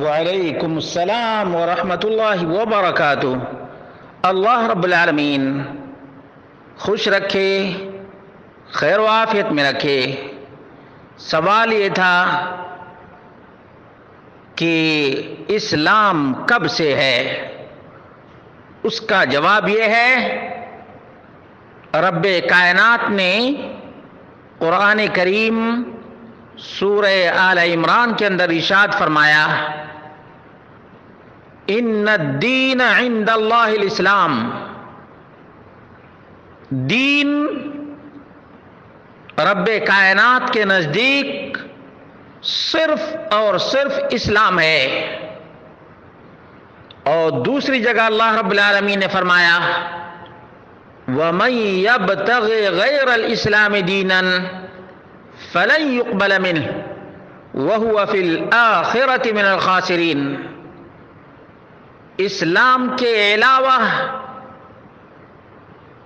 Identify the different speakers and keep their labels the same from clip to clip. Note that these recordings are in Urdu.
Speaker 1: وعلیکم السلام ورحمۃ اللہ وبرکاتہ۔ اللہ رب العالمین خوش رکھے، خیر و عافیت میں رکھے۔ سوال یہ تھا کہ اسلام کب سے ہے؟ اس کا جواب یہ ہے، رب کائنات نے قرآن کریم سورہ آل عمران کے اندر ارشاد فرمایا، ان الدین عند اللہ الاسلام، دین رب کائنات کے نزدیک صرف اور صرف اسلام ہے۔ اور دوسری جگہ اللہ رب العالمین نے فرمایا، وَمَن يَبْتَغِ غَيْرَ الْإِسْلَامِ دِينًا فَلَن يُقْبَلَ مِنْهُ وَهُوَ فِي الْآخِرَةِ مِنَ الْخَاسِرِينَ۔ اسلام کے علاوہ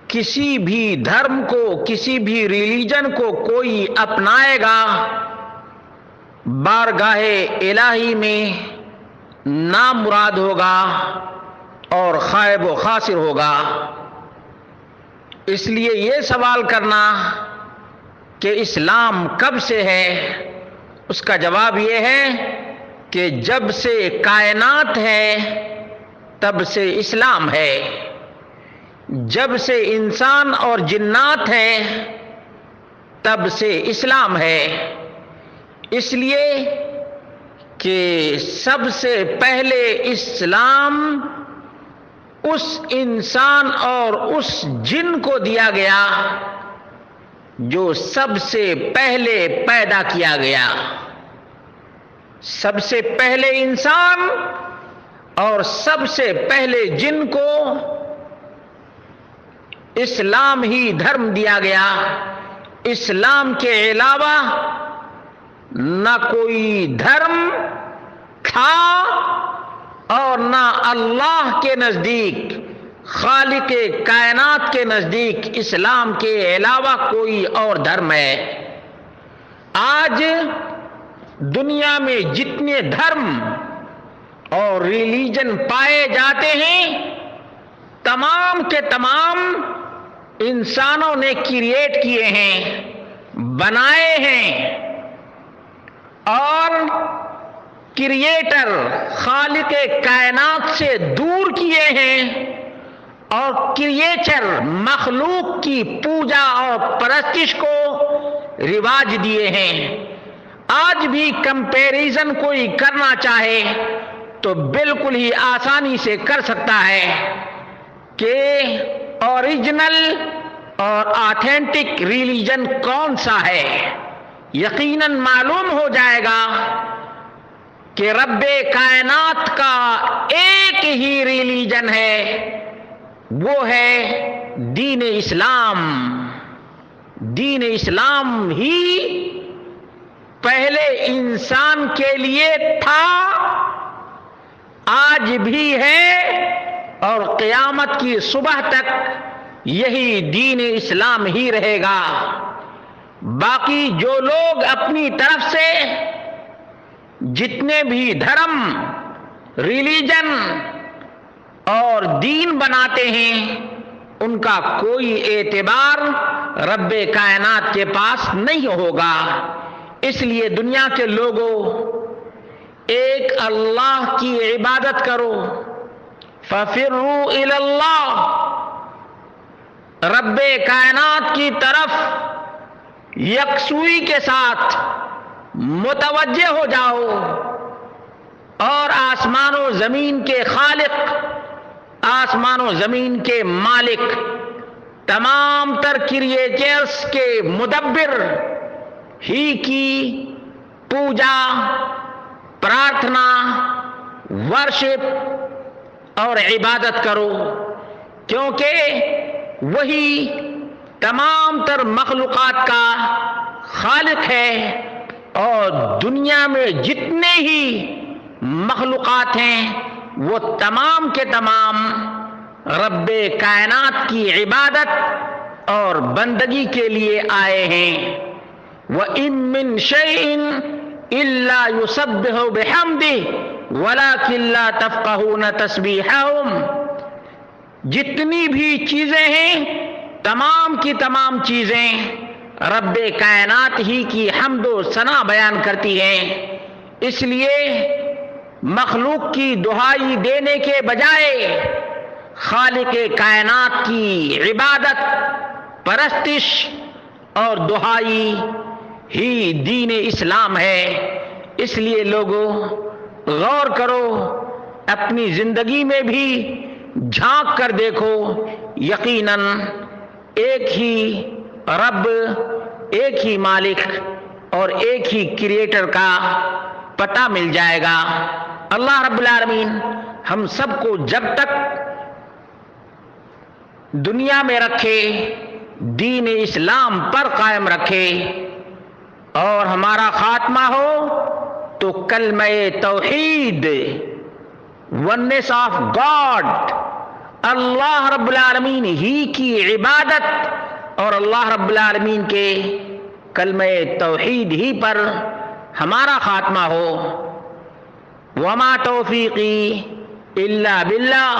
Speaker 1: کسی بھی دھرم کو، کسی بھی ریلیجن کو کوئی اپنائے گا، بارگاہ الہی میں نامراد ہوگا اور خائب و خاسر ہوگا۔ اس لیے یہ سوال کرنا کہ اسلام کب سے ہے، اس کا جواب یہ ہے کہ جب سے کائنات ہے تب سے اسلام ہے، جب سے انسان اور جنات ہے تب سے اسلام ہے۔ اس لیے کہ سب سے پہلے اسلام اس انسان اور اس جن کو دیا گیا جو سب سے پہلے پیدا کیا گیا۔ سب سے پہلے انسان اور سب سے پہلے جن کو اسلام ہی دھرم دیا گیا۔ اسلام کے علاوہ نہ کوئی دھرم تھا اور نہ اللہ کے نزدیک، خالق کائنات کے نزدیک اسلام کے علاوہ کوئی اور دھرم ہے۔ آج دنیا میں جتنے دھرم اور ریلیجن پائے جاتے ہیں، تمام کے تمام انسانوں نے کریٹ کیے ہیں، بنائے ہیں، اور کریٹر خالق کائنات سے دور کیے ہیں، اور کریچر مخلوق کی پوجا اور پرستش کو رواج دیے ہیں۔ آج بھی کمپیریزن کوئی کرنا چاہے تو بالکل ہی آسانی سے کر سکتا ہے کہ اوریجنل اور آتھینٹک ریلیجن کون سا ہے۔ یقیناً معلوم ہو جائے گا کہ رب کائنات کا ایک ہی ریلیجن ہے، وہ ہے دین اسلام۔ دین اسلام ہی پہلے انسان کے لیے تھا، آج بھی ہے، اور قیامت کی صبح تک یہی دین اسلام ہی رہے گا۔ باقی جو لوگ اپنی طرف سے جتنے بھی دھرم، ریلیجن اور دین بناتے ہیں، ان کا کوئی اعتبار رب کائنات کے پاس نہیں ہوگا۔ اس لیے دنیا کے لوگوں، ایک اللہ کی عبادت کرو، فَفِرُّوا إِلَى اللَّهِ، رب کائنات کی طرف یکسوئی کے ساتھ متوجہ ہو جاؤ، اور آسمان و زمین کے خالق، آسمان و زمین کے مالک، تمام تر کریچرز کے مدبر ہی کی پوجا، پرارتھنا، ورشپ اور عبادت کرو، کیونکہ وہی تمام تر مخلوقات کا خالق ہے، اور دنیا میں جتنے ہی مخلوقات ہیں وہ تمام کے تمام رب کائنات کی عبادت اور بندگی کے لیے آئے ہیں۔ وَإِن مِّن شَيْءٍ الا یسبح بحمدہ ولکن لا تفقہون تسبیحہم. جتنی بھی چیزیں ہیں تمام کی تمام چیزیں رب کائنات ہی کی حمد و ثنا بیان کرتی ہیں. اس لیے مخلوق کی دہائی دینے کے بجائے خالق کائنات کی عبادت، پرستش اور دہائی ہی دین اسلام ہے. اس لیے لوگوں غور کرو، اپنی زندگی میں بھی جھانک کر دیکھو، یقیناً ایک ہی رب، ایک ہی مالک اور ایک ہی کریٹر کا پتہ مل جائے گا. اللہ رب العالمین ہم سب کو جب تک دنیا میں رکھے دین اسلام پر قائم رکھے اور ہمارا خاتمہ ہو تو کلمہ توحید، ونس آف گاڈ، اللہ رب العالمین ہی کی عبادت اور اللہ رب العالمین کے کلمہ توحید ہی پر ہمارا خاتمہ ہو. وما توفیقی الا باللہ.